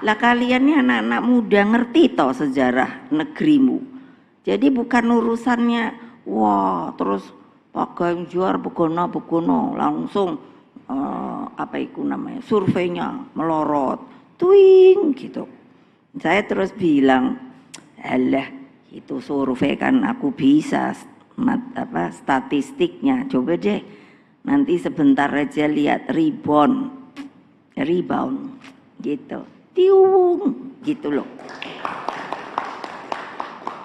Lah kalian ini anak-anak muda ngerti toh sejarah negerimu. Jadi bukan urusannya wah terus Pak Ganjar begono langsung apa itu namanya surveinya melorot twing gitu. Saya terus bilang, alah itu survei kan aku bisa statistiknya, coba deh nanti sebentar aja lihat rebound gitu, tiung gitu loh.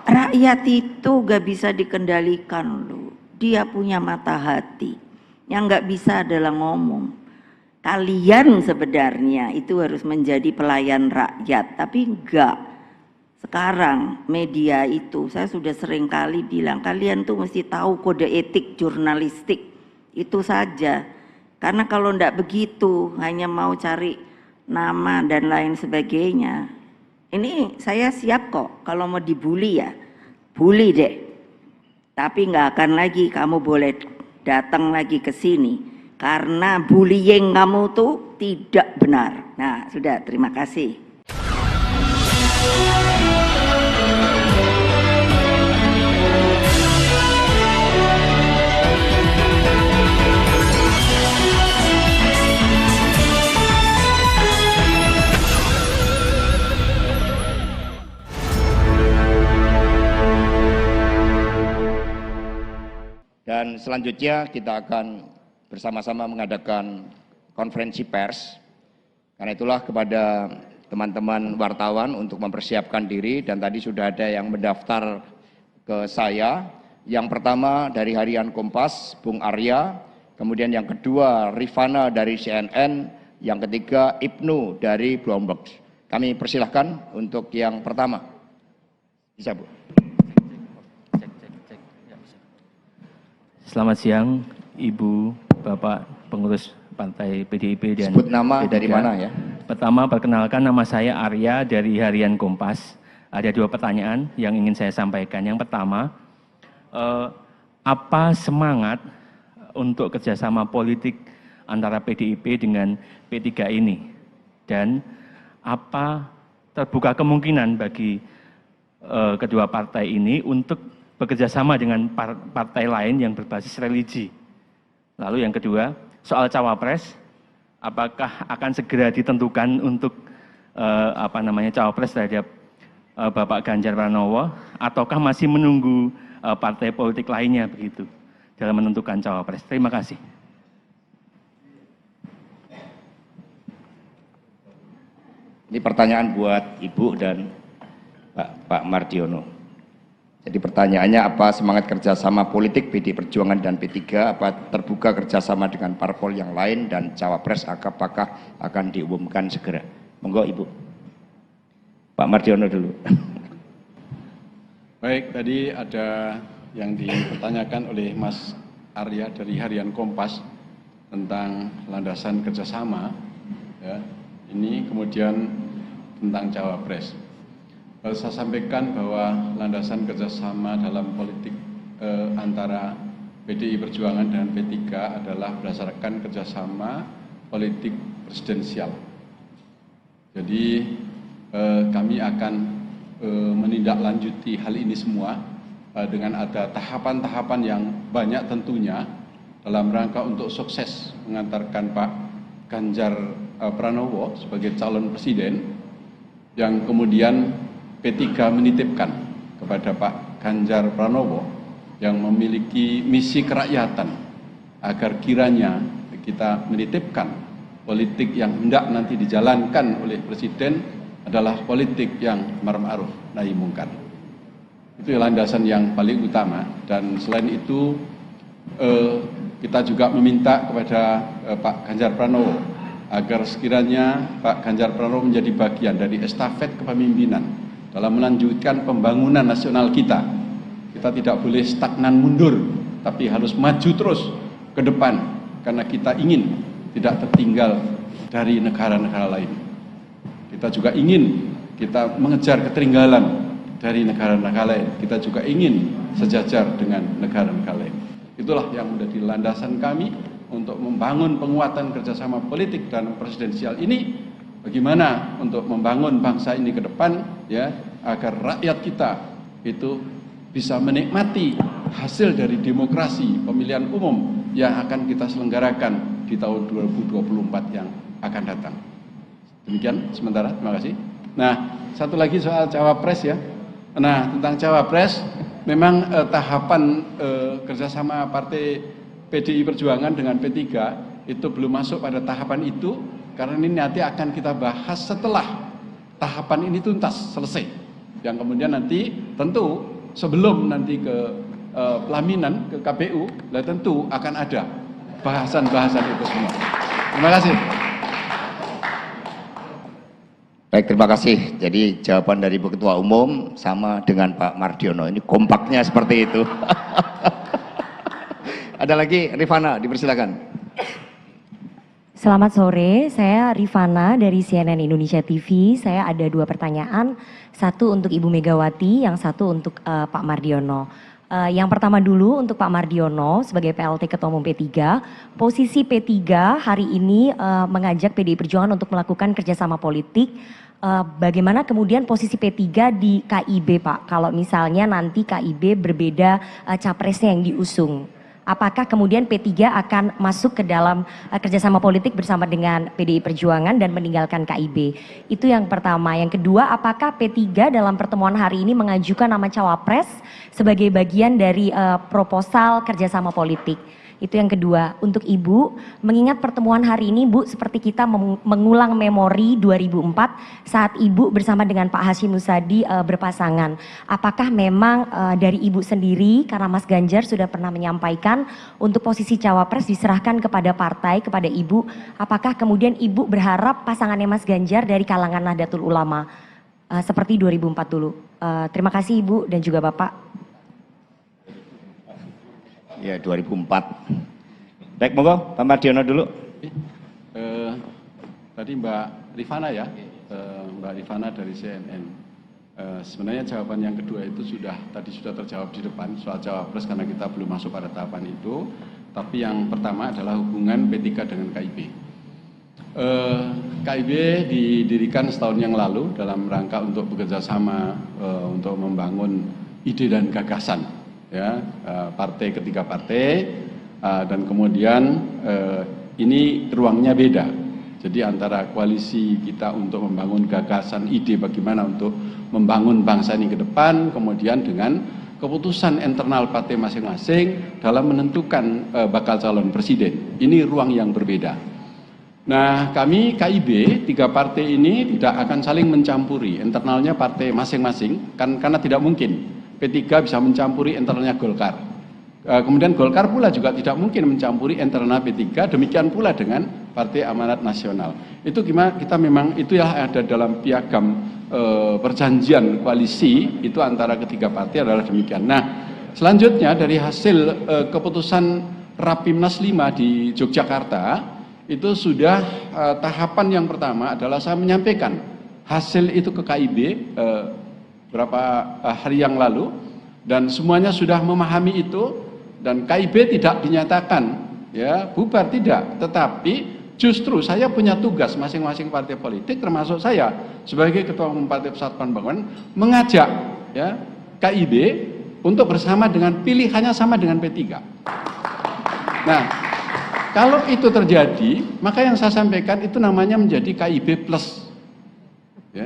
Rakyat itu gak bisa dikendalikan loh, dia punya mata hati, yang gak bisa adalah ngomong. Kalian sebenarnya itu harus menjadi pelayan rakyat, tapi enggak. Sekarang media itu, saya sudah sering kali bilang, kalian tuh mesti tahu kode etik jurnalistik, itu saja. Karena kalau enggak begitu, hanya mau cari nama dan lain sebagainya. Ini saya siap kok, kalau mau dibully ya, bully deh. Tapi enggak akan lagi kamu boleh datang lagi ke sini. Karena bullying kamu tuh tidak benar. Nah, sudah, terima kasih. Dan selanjutnya kita akan bersama-sama mengadakan konferensi pers. Karena itulah kepada teman-teman wartawan untuk mempersiapkan diri, dan tadi sudah ada yang mendaftar ke saya. Yang pertama dari Harian Kompas, Bung Arya, kemudian yang kedua Rifana dari CNN, yang ketiga Ibnu dari Bloomberg. Kami persilahkan untuk yang pertama. Bisa, Bu. Selamat siang, Ibu, Bapak pengurus Partai PDIP dan sebut nama P3. dari mana ya? Pertama, perkenalkan nama saya Arya dari Harian Kompas. Ada 2 pertanyaan yang ingin saya sampaikan. Yang pertama, apa semangat untuk kerjasama politik antara PDIP dengan P3 ini? Dan apa terbuka kemungkinan bagi kedua partai ini untuk bekerja sama dengan partai lain yang berbasis religi. Lalu yang kedua, soal cawapres, apakah akan segera ditentukan untuk cawapres terhadap Bapak Ganjar Pranowo, ataukah masih menunggu partai politik lainnya begitu dalam menentukan cawapres? Terima kasih. Ini pertanyaan buat Ibu dan Pak Mardiono. Jadi pertanyaannya, apa semangat kerjasama politik PD Perjuangan dan P3, apa terbuka kerjasama dengan parpol yang lain, dan cawapres apakah akan diumumkan segera? Monggo Ibu. Pak Mardiono dulu. Baik, tadi ada yang dipertanyakan oleh Mas Arya dari Harian Kompas tentang landasan kerjasama, ya. Ini kemudian tentang cawapres. Saya sampaikan bahwa landasan kerjasama dalam politik antara PDI Perjuangan dan P3 adalah berdasarkan kerjasama politik presidensial. Jadi kami akan menindaklanjuti hal ini semua dengan ada tahapan-tahapan yang banyak tentunya dalam rangka untuk sukses mengantarkan Pak Ganjar Pranowo sebagai calon presiden, yang kemudian P3 menitipkan kepada Pak Ganjar Pranowo yang memiliki misi kerakyatan, agar kiranya kita menitipkan politik yang hendak nanti dijalankan oleh Presiden adalah politik yang amar ma'ruf nahi mungkar. Itu landasan yang paling utama. Dan selain itu kita juga meminta kepada Pak Ganjar Pranowo agar sekiranya Pak Ganjar Pranowo menjadi bagian dari estafet kepemimpinan dalam melanjutkan pembangunan nasional kita. Kita tidak boleh stagnan mundur, tapi harus maju terus ke depan, karena kita ingin tidak tertinggal dari negara-negara lain. Kita juga ingin kita mengejar ketertinggalan dari negara-negara lain. Kita juga ingin sejajar dengan negara-negara lain. Itulah yang menjadi landasan kami untuk membangun penguatan kerjasama politik dan presidensial ini, bagaimana untuk membangun bangsa ini ke depan, ya, agar rakyat kita itu bisa menikmati hasil dari demokrasi pemilihan umum yang akan kita selenggarakan di tahun 2024 yang akan datang. Demikian sementara, terima kasih. Nah, satu lagi soal Cawapres ya. Nah, tentang Cawapres, memang tahapan kerjasama partai PDI Perjuangan dengan P3 itu belum masuk pada tahapan itu, karena ini nanti akan kita bahas setelah tahapan ini tuntas, selesai. Yang kemudian nanti tentu sebelum nanti ke pelaminan ke KPU, lah tentu akan ada bahasan-bahasan itu semua. Terima kasih. Baik, terima kasih. Jadi jawaban dari Ibu Ketua Umum sama dengan Pak Mardiono. Ini kompaknya seperti itu. Ada lagi, Rifana, dipersilakan. Selamat sore, saya Rifana dari CNN Indonesia TV. Saya ada 2 pertanyaan, satu untuk Ibu Megawati, yang satu untuk Pak Mardiono. Yang pertama dulu untuk Pak Mardiono sebagai PLT Ketua Umum P3, posisi P3 hari ini mengajak PDI Perjuangan untuk melakukan kerjasama politik. Bagaimana kemudian posisi P3 di KIB, Pak? Kalau misalnya nanti KIB berbeda capresnya yang diusung. Apakah kemudian P3 akan masuk ke dalam kerjasama politik bersama dengan PDI Perjuangan dan meninggalkan KIB? Itu yang pertama. Yang kedua, apakah P3 dalam pertemuan hari ini mengajukan nama cawapres sebagai bagian dari proposal kerjasama politik? Itu yang kedua. Untuk Ibu, mengingat pertemuan hari ini Bu, seperti kita mengulang memori 2004 saat Ibu bersama dengan Pak Hashim Muzadi berpasangan. Apakah memang dari Ibu sendiri, karena Mas Ganjar sudah pernah menyampaikan untuk posisi cawapres diserahkan kepada partai, kepada Ibu, apakah kemudian Ibu berharap pasangannya Mas Ganjar dari kalangan Nahdlatul Ulama seperti 2004 dulu? Terima kasih Ibu dan juga Bapak. Ya, 2004. Baik, monggo Pak Mardiono dulu. Tadi Mbak Rifana ya, Mbak Rifana dari CNN. Sebenarnya jawaban yang kedua itu tadi sudah terjawab di depan soal cawapres, karena kita belum masuk pada tahapan itu. Tapi yang pertama adalah hubungan P3 dengan KIB. KIB didirikan setahun yang lalu dalam rangka untuk bekerja sama untuk membangun ide dan gagasan. Ya, ketiga partai, dan kemudian ini ruangnya beda. Jadi antara koalisi kita untuk membangun gagasan ide bagaimana untuk membangun bangsa ini ke depan, kemudian dengan keputusan internal partai masing-masing dalam menentukan bakal calon presiden. Ini ruang yang berbeda. Nah, kami KIB 3 partai ini tidak akan saling mencampuri internalnya partai masing-masing, karena tidak mungkin P3 bisa mencampuri internalnya Golkar. Kemudian Golkar pula juga tidak mungkin mencampuri internal P3, demikian pula dengan Partai Amanat Nasional. Itu gimana, kita memang itu ya ada dalam piagam perjanjian koalisi itu antara ketiga partai adalah demikian. Nah, selanjutnya dari hasil keputusan Rapimnas 5 di Yogyakarta, itu sudah tahapan yang pertama adalah saya menyampaikan hasil itu ke KIB beberapa hari yang lalu, dan semuanya sudah memahami itu, dan KIB tidak dinyatakan ya bubar, tidak, tetapi justru saya punya tugas masing-masing partai politik termasuk saya sebagai Ketua Umum Partai Persatuan Pembangunan mengajak ya KIB untuk bersama dengan pilihannya sama dengan P3. Nah, kalau itu terjadi, maka yang saya sampaikan itu namanya menjadi KIB plus ya.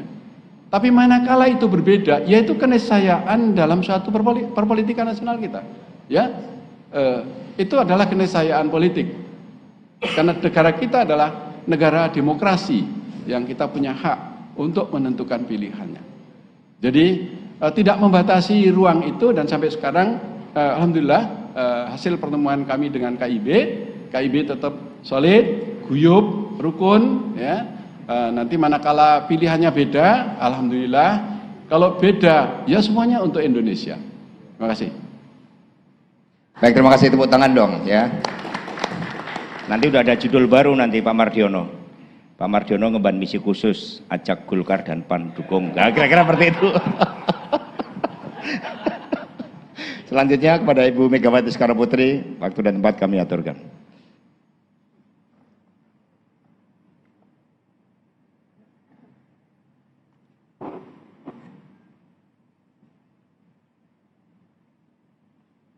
Tapi manakala itu berbeda, yaitu keniscayaan dalam suatu perpolitikan nasional kita. Ya, itu adalah keniscayaan politik. Karena negara kita adalah negara demokrasi yang kita punya hak untuk menentukan pilihannya. Jadi tidak membatasi ruang itu, dan sampai sekarang alhamdulillah hasil pertemuan kami dengan KIB tetap solid, guyup, rukun ya. Nanti manakala pilihannya beda, alhamdulillah. Kalau beda, ya semuanya untuk Indonesia. Terima kasih. Baik, terima kasih, tepuk tangan dong ya. Nanti udah ada judul baru nanti Pak Mardiono. Pak Mardiono ngemban misi khusus, ajak Golkar dan PAN dukung. Nah, kira-kira seperti itu. Selanjutnya kepada Ibu Megawati Soekarno Putri, waktu dan tempat kami aturkan.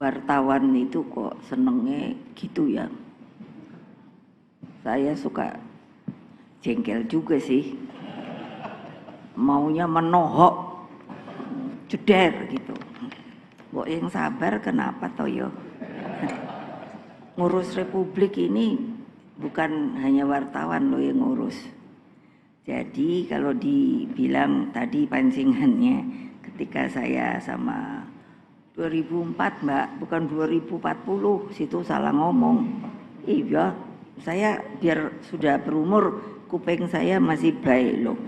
wartawan itu kok senengnya gitu ya. Saya suka jengkel juga sih. Maunya menohok, jeder gitu. Kok yang sabar kenapa toh yo? Ngurus Republik ini bukan hanya wartawan loh yang ngurus. Jadi kalau dibilang tadi pancingannya ketika saya sama 2004 Mbak, bukan 2040, situ salah ngomong. Iya, saya biar sudah berumur, kuping saya masih baik loh.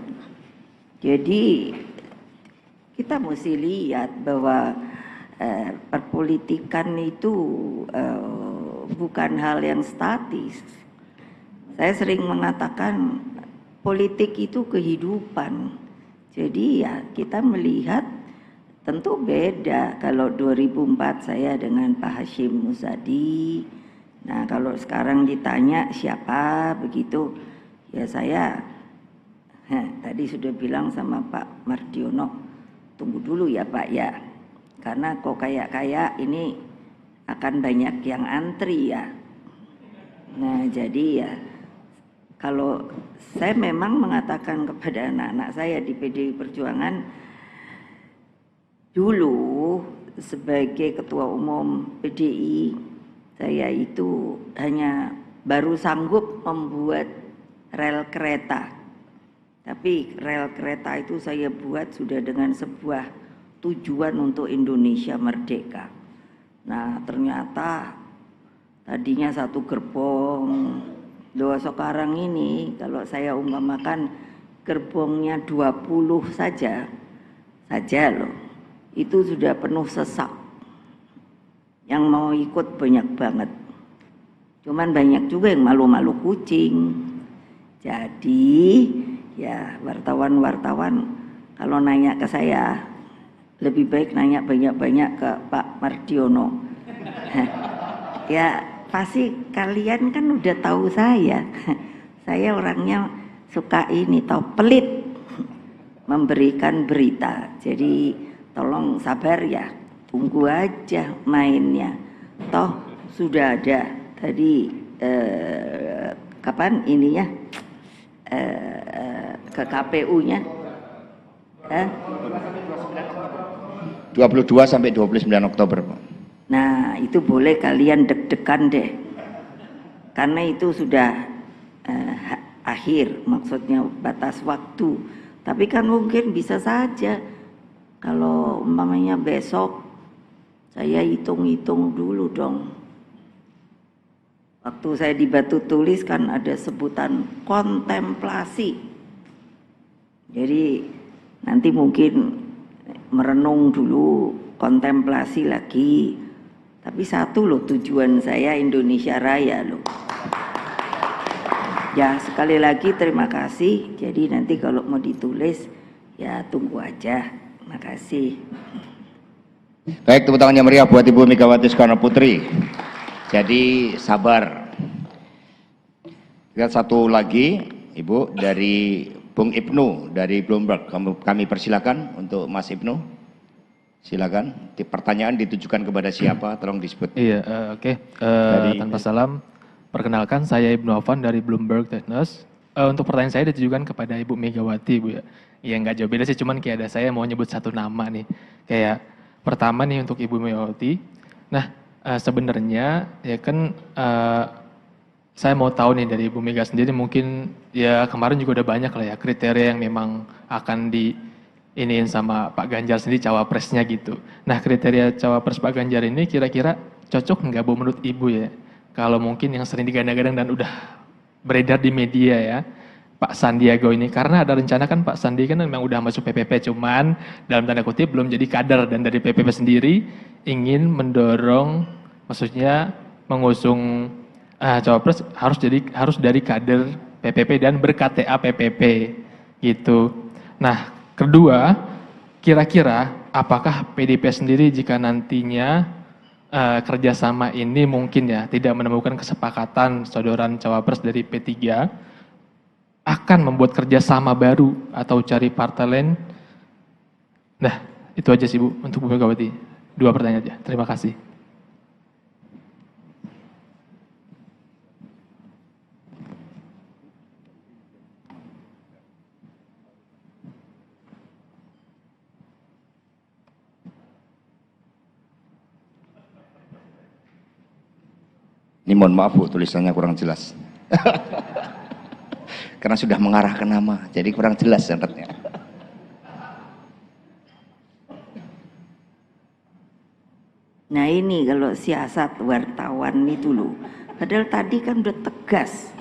Jadi kita mesti lihat bahwa perpolitikan itu bukan hal yang statis. Saya sering mengatakan politik itu kehidupan. Jadi ya kita melihat tentu beda kalau 2004 saya dengan Pak Hashim Muzadi. Nah kalau sekarang ditanya siapa begitu, ya saya tadi sudah bilang sama Pak Mardiono, tunggu dulu ya Pak ya. Karena kok kayak ini akan banyak yang antri ya. Nah jadi ya kalau saya memang mengatakan kepada anak-anak saya di PDI Perjuangan, dulu sebagai ketua umum PDI, saya itu hanya baru sanggup membuat rel kereta. Tapi rel kereta itu saya buat sudah dengan sebuah tujuan untuk Indonesia merdeka. Nah ternyata tadinya satu gerbong, loh sekarang ini kalau saya umpamakan gerbongnya 20 saja loh, itu sudah penuh sesak. Yang mau ikut banyak banget. Cuman banyak juga yang malu-malu kucing. Jadi ya wartawan-wartawan kalau nanya ke saya, lebih baik nanya banyak-banyak ke Pak Mardiono. Ya pasti kalian kan udah tahu saya. Saya orangnya suka ini toh pelit memberikan berita. Jadi tolong sabar ya, tunggu aja mainnya. Toh sudah ada tadi kapan ininya ke KPU-nya? 22 sampai 29 Oktober, Pak. Nah, itu boleh kalian deg-degan deh. Karena itu sudah akhir, maksudnya batas waktu. Tapi kan mungkin bisa saja kalau umpamanya besok saya hitung-hitung dulu dong. Waktu saya di Batu Tulis kan ada sebutan kontemplasi. Jadi nanti mungkin merenung dulu, kontemplasi lagi. Tapi satu loh tujuan saya Indonesia Raya loh. Ya sekali lagi terima kasih. Jadi nanti kalau mau ditulis ya tunggu aja. Terima kasih. Baik, tepuk tangannya meriah buat Ibu Megawati Soekarno Putri. Jadi sabar. Lihat satu lagi, Ibu, dari Bung Ibnu dari Bloomberg. Kami persilakan untuk Mas Ibnu. Silakan. Pertanyaan ditujukan kepada siapa? Tolong disebut. Iya, oke. Tanpa salam, perkenalkan saya Ibnu Afan dari Bloomberg Technews. Untuk pertanyaan saya ditujukan kepada Ibu Megawati, Bu ya. Ya nggak jauh beda sih, cuman kayak ada saya mau nyebut satu nama nih. Kayak pertama nih untuk Ibu Megawati. Nah, sebenarnya ya kan saya mau tahu nih dari Ibu Mega sendiri, mungkin ya kemarin juga udah banyak lah ya kriteria yang memang akan iniin sama Pak Ganjar sendiri cawapresnya gitu. Nah, kriteria cawapres Pak Ganjar ini kira-kira cocok nggak Bu menurut Ibu ya? Kalau mungkin yang sering digadang-gadang dan udah beredar di media ya, Pak Sandiaga ini, karena ada rencana kan Pak Sandi kan memang udah masuk PPP, cuman dalam tanda kutip belum jadi kader, dan dari PPP sendiri ingin mendorong, maksudnya mengusung cawapres harus dari kader PPP dan ber-KTA PPP gitu. Nah, kedua, kira-kira apakah PDIP sendiri jika nantinya kerjasama ini mungkin ya tidak menemukan kesepakatan sodoran cawapres dari P3, akan membuat kerjasama baru atau cari partai lain? Nah, itu aja sih Bu untuk Bu Megawati. 2 pertanyaan aja. Terima kasih. Ini mohon maaf Bu, tulisannya kurang jelas. Karena sudah mengarah ke nama, jadi kurang jelas catatnya. Nah ini kalau siasat wartawan itu loh. Padahal tadi kan udah tegas,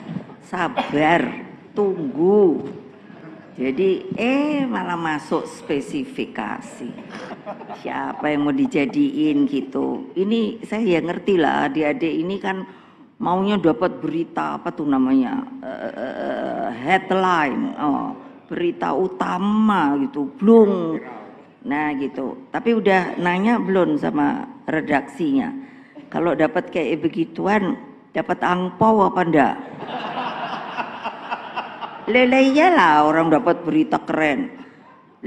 sabar, tunggu. Jadi malah masuk spesifikasi. Siapa yang mau dijadiin gitu. Ini saya ya ngerti lah, adik-adik ini kan maunya dapat berita apa tuh namanya, headline, berita utama gitu, belum. Nah gitu. Tapi udah nanya belum sama redaksinya? Kalau dapat kayak begituan, dapat angpau apa enggak? Lele iyalah orang dapat berita keren.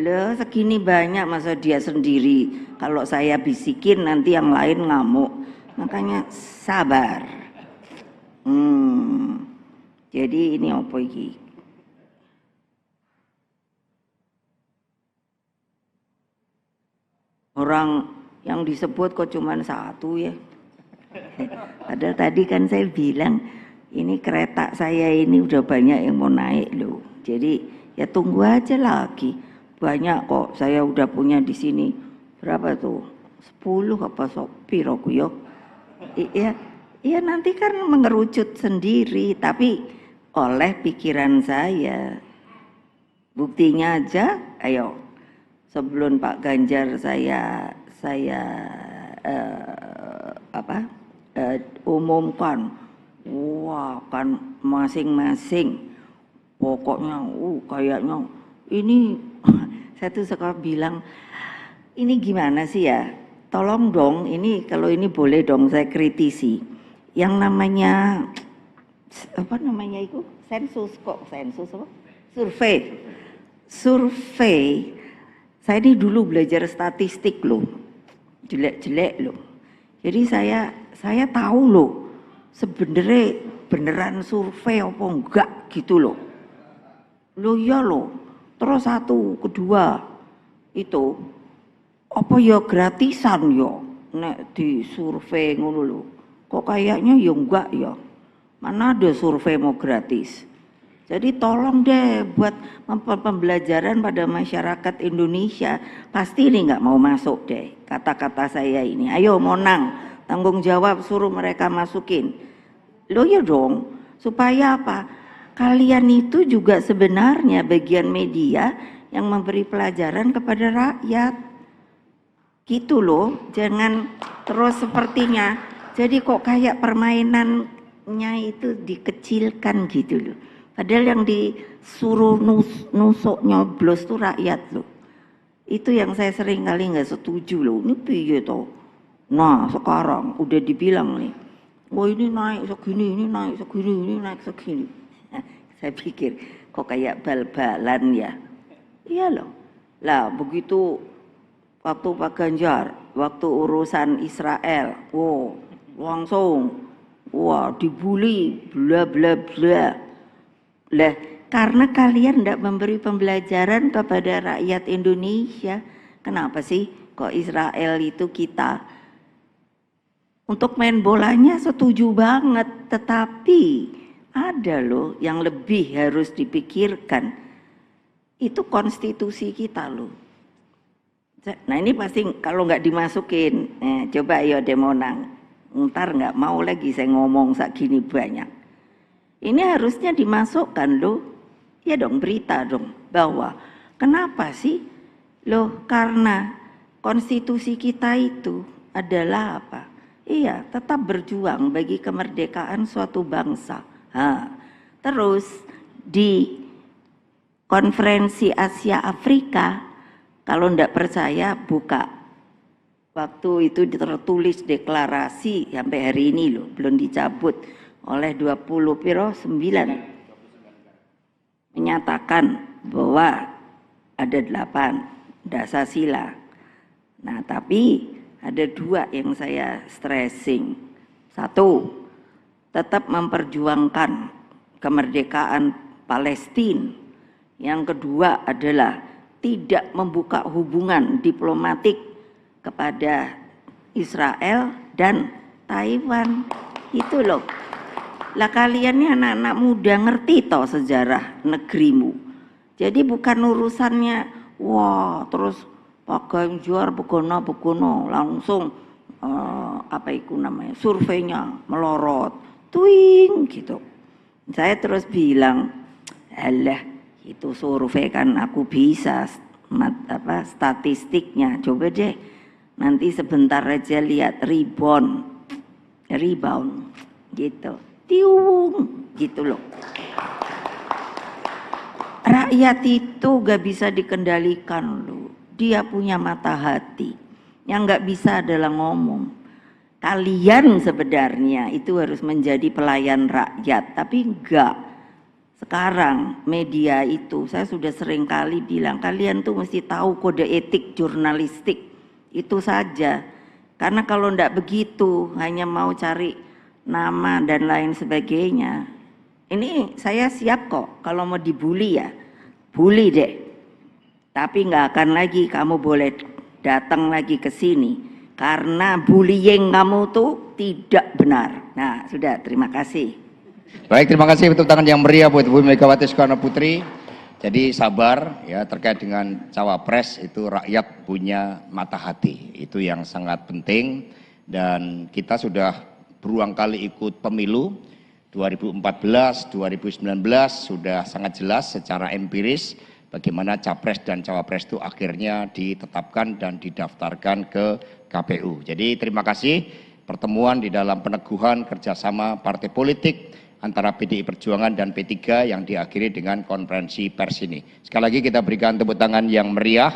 Loh segini banyak masa dia sendiri. Kalau saya bisikin nanti yang lain ngamuk. Makanya sabar. Jadi ini apa iki? Orang yang disebut kok cuman satu ya. Padahal tadi kan saya bilang ini kereta saya ini udah banyak yang mau naik loh. Jadi ya tunggu aja lagi. Banyak kok saya udah punya di sini. Berapa tuh? 10 apa piro ku yo. Iya nanti kan mengerucut sendiri tapi oleh pikiran saya. Buktinya aja, ayo. Sebelum Pak Ganjar saya umumkan, wah kan masing-masing pokoknya kayaknya ini saya tuh suka bilang ini gimana sih ya, tolong dong ini kalau ini boleh dong saya kritisi yang namanya apa namanya itu sensus apa survei. Saya ini dulu belajar statistik loh, jelek-jelek loh. Jadi saya tahu loh, sebenarnya beneran survei apa enggak gitu loh. Loh ya loh, terus satu, kedua itu apa ya gratisan ya, nek di survei ngono loh. Kok kayaknya ya enggak ya, mana ada survei mau gratis. Jadi tolong deh buat pembelajaran pada masyarakat Indonesia. Pasti ini nggak mau masuk deh kata-kata saya ini. Ayo Monang, tanggung jawab suruh mereka masukin. Loh ya dong, supaya apa? Kalian itu juga sebenarnya bagian media yang memberi pelajaran kepada rakyat. Gitu loh, jangan terus sepertinya. Jadi kok kayak permainannya itu dikecilkan gitu loh. Padahal yang disuruh nusuk nyoblos tuh rakyat loh. Itu yang saya sering kali nggak setuju loh. Ini piye toh? Nah sekarang udah dibilang nih, wah ini naik segini, ini naik segini, ini naik segini. Saya pikir kok kayak bal-balan ya. Iya loh. Lah begitu waktu Pak Ganjar, waktu urusan Israel, wow langsung, wah dibully, bla bla bla. Lah, karena kalian tidak memberi pembelajaran kepada rakyat Indonesia. Kenapa sih kok Israel itu kita? Untuk main bolanya setuju banget, tetapi ada loh yang lebih harus dipikirkan. Itu konstitusi kita loh. Nah ini pasti kalau nggak dimasukin, coba ayo Demonang, ntar nggak mau lagi saya ngomong segini banyak. Ini harusnya dimasukkan loh, ya dong berita dong bahwa kenapa sih loh, karena konstitusi kita itu adalah apa? Iya, tetap berjuang bagi kemerdekaan suatu bangsa. Terus di konferensi Asia Afrika, kalau ndak percaya buka. Waktu itu tertulis deklarasi sampai hari ini loh, belum dicabut oleh 29 menyatakan bahwa ada 8 dasar-sila. Nah, tapi ada 2 yang saya stressing. 1, tetap memperjuangkan kemerdekaan Palestina. Yang kedua adalah tidak membuka hubungan diplomatik kepada Israel dan Taiwan. Itu loh. Lah kalian nih anak-anak muda ngerti toh sejarah negerimu. Jadi bukan urusannya wah terus Pak Ganjar begono langsung apa itu namanya surveinya melorot twing gitu. Saya terus bilang, alah itu survei kan aku bisa statistiknya, coba deh nanti sebentar aja lihat rebound gitu, tiung gitu loh. Rakyat itu gak bisa dikendalikan loh, dia punya mata hati, yang gak bisa adalah ngomong. Kalian sebenarnya itu harus menjadi pelayan rakyat, tapi enggak. Sekarang media itu, saya sudah sering kali bilang, kalian tuh mesti tahu kode etik jurnalistik, itu saja. Karena kalau enggak begitu, hanya mau cari nama dan lain sebagainya. Ini saya siap kok, kalau mau dibully ya, bully deh. Tapi enggak akan lagi kamu boleh datang lagi ke sini. Karena bullying kamu tuh tidak benar. Nah, sudah, terima kasih. Baik, terima kasih tepuk tangan yang meriah buat Ibu Megawati Soekarno Putri. Jadi sabar ya, terkait dengan cawapres itu rakyat punya mata hati. Itu yang sangat penting, dan kita sudah berulang kali ikut pemilu 2014, 2019 sudah sangat jelas secara empiris bagaimana capres dan cawapres itu akhirnya ditetapkan dan didaftarkan ke KPU. Jadi terima kasih pertemuan di dalam peneguhan kerjasama partai politik antara PDI Perjuangan dan P3 yang diakhiri dengan konferensi pers ini. Sekali lagi kita berikan tepuk tangan yang meriah